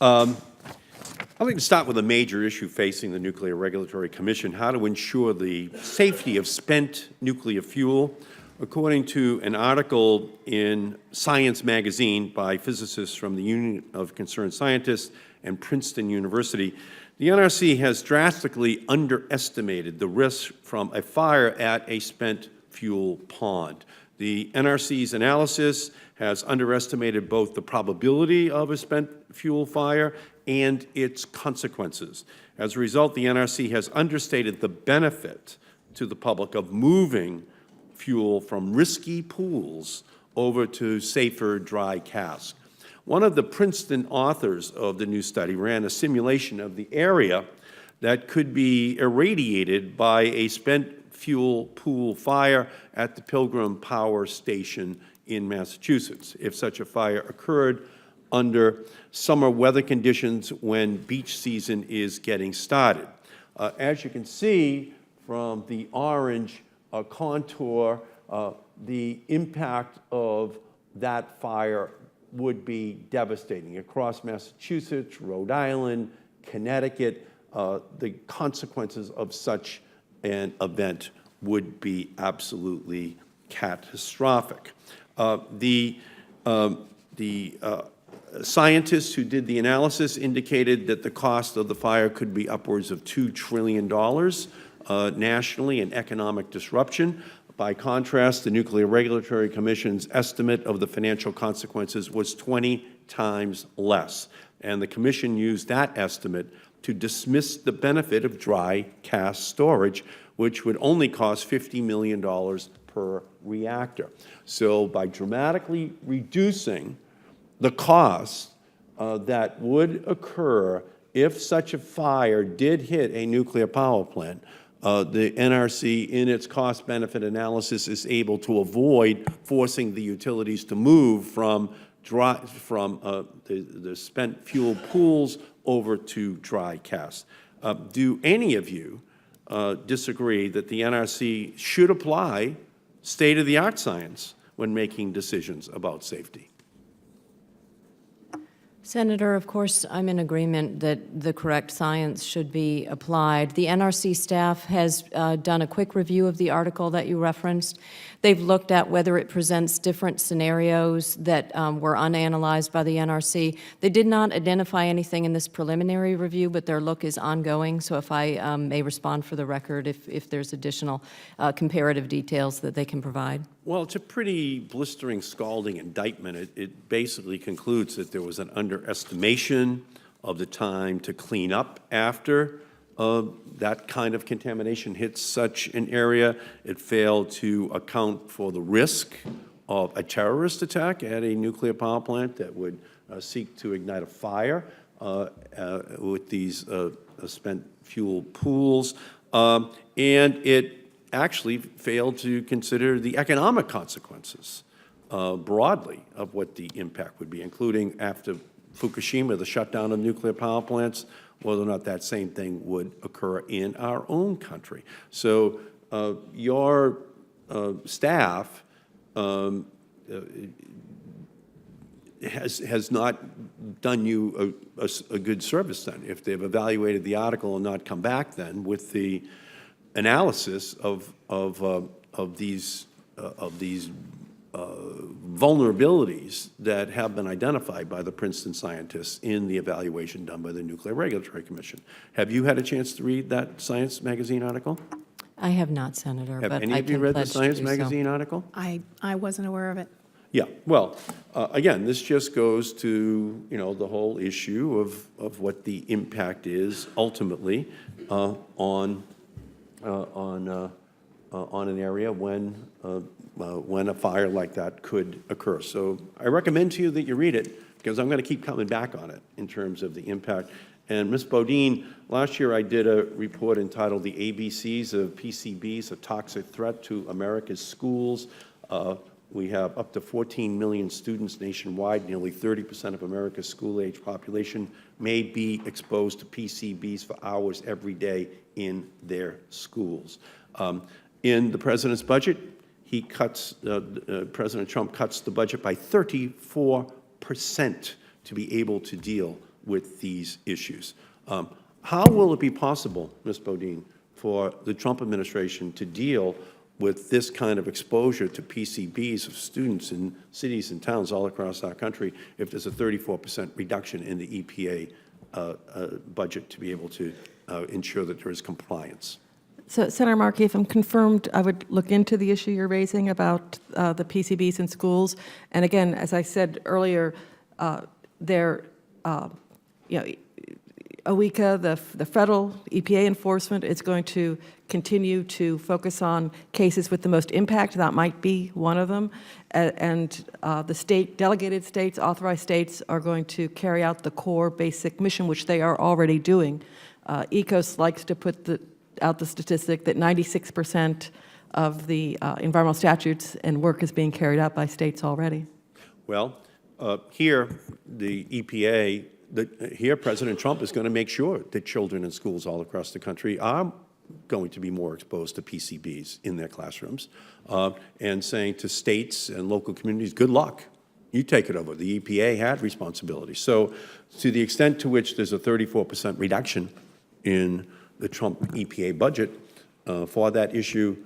I'd like to start with a major issue facing the Nuclear Regulatory Commission, how to ensure the safety of spent nuclear fuel. According to an article in Science magazine by physicists from the Union of Concerned Scientists and Princeton University, the NRC has drastically underestimated the risk from a fire at a spent fuel pond. The NRC's analysis has underestimated both the probability of a spent fuel fire and its consequences. As a result, the NRC has understated the benefit to the public of moving fuel from risky pools over to safer dry casks. One of the Princeton authors of the new study ran a simulation of the area that could be irradiated by a spent fuel pool fire at the Pilgrim power station in Massachusetts, if such a fire occurred under summer weather conditions when beach season is getting started. As you can see from the orange contour, the impact of that fire would be devastating. Across Massachusetts, Rhode Island, Connecticut, the consequences of such an event would be absolutely catastrophic. The scientists who did the analysis indicated that the cost of the fire could be upwards of $2 trillion nationally in economic disruption. By contrast, the Nuclear Regulatory Commission's estimate of the financial consequences was 20 times less, and the Commission used that estimate to dismiss the benefit of dry cask storage, which would only cost $50 million per reactor. So by dramatically reducing the cost that would occur if such a fire did hit a nuclear power plant, the NRC, in its cost-benefit analysis, is able to avoid forcing the utilities to move from the spent fuel pools over to dry casks. Do any of you disagree that the NRC should apply state-of-the-art science when making decisions about safety? Senator, of course, I'm in agreement that the correct science should be applied. The NRC staff has done a quick review of the article that you referenced. They've looked at whether it presents different scenarios that were unanalyzed by the NRC. They did not identify anything in this preliminary review, but their look is ongoing. So if I may respond for the record, if there's additional comparative details that they can provide. Well, it's a pretty blistering, scalding indictment. It basically concludes that there was an underestimation of the time to clean up after that kind of contamination hits such an area. It failed to account for the risk of a terrorist attack at a nuclear power plant that would seek to ignite a fire with these spent fuel pools. And it actually failed to consider the economic consequences broadly of what the impact would be, including after Fukushima, the shutdown of nuclear power plants, whether or not that same thing would occur in our own country. So your staff has not done you a good service then, if they've evaluated the article and not come back then with the analysis of these vulnerabilities that have been identified by the Princeton scientists in the evaluation done by the Nuclear Regulatory Commission. Have you had a chance to read that Science magazine article? I have not, Senator, have but any I of you can read the pledge to Science do magazine article? I wasn't aware of it. Yeah, well, again, this just goes to, the whole issue of what the impact is ultimately on an area when a fire like that could occur. So I recommend to you that you read it, because I'm going to keep coming back on it in terms of the impact. And Ms. Bodine, last year I did a report entitled The ABCs of PCBs, a Toxic Threat to America's Schools. We have up to 14 million students nationwide. Nearly 30% of America's school-age population may be exposed to PCBs for hours every day in their schools. In the President's budget, President Trump cuts the budget by 34% to be able to deal with these issues. How will it be possible, Ms. Bodine, for the Trump administration to deal with this kind of exposure to PCBs of students in cities and towns all across our country if there's a 34% reduction in the EPA budget to be able to ensure that there is compliance? So, Senator Markey, if I'm confirmed, I would look into the issue you're raising about the PCBs in schools. And again, as I said earlier, OECA, the federal EPA enforcement, is going to continue to focus on cases with the most impact. That might be one of them. And the state, delegated states, authorized states are going to carry out the core basic mission, which they are already doing. ECOS likes to put out the statistic that 96% of the environmental statutes and work is being carried out by states already. Well, here, the EPA, here President Trump is going to make sure that children in schools all across the country are going to be more exposed to PCBs in their classrooms, and saying to states and local communities, good luck. You take it over. The EPA had responsibility. So to the extent to which there's a 34% reduction in the Trump EPA budget for that issue,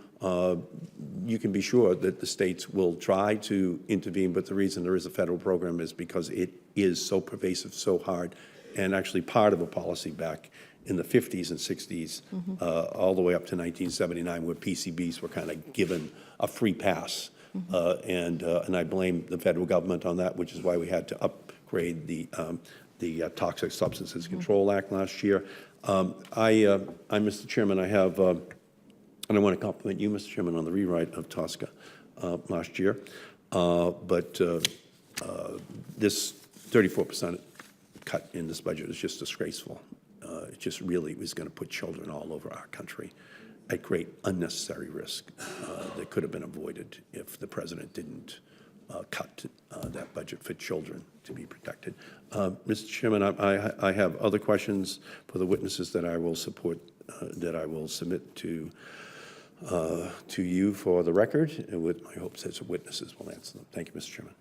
you can be sure that the states will try to intervene, but the reason there is a federal program is because it is so pervasive, so hard, and actually part of a policy back in the 50s and 60s, all the way up to 1979, where PCBs were kind of given a free pass. And I blame the federal government on that, which is why we had to upgrade the Toxic Substances Control Act last year. Mr. Chairman, I have, and I want to compliment you, Mr. Chairman, on the rewrite of TSCA last year. But this 34% cut in this budget is just disgraceful. It just really was going to put children all over our country at great unnecessary risk that could have been avoided if the president didn't cut that budget for children to be protected. Mr. Chairman, I have other questions for the witnesses that I will support, that I will submit to you for the record, and with my hopes that witnesses will answer them. Thank you, Mr. Chairman.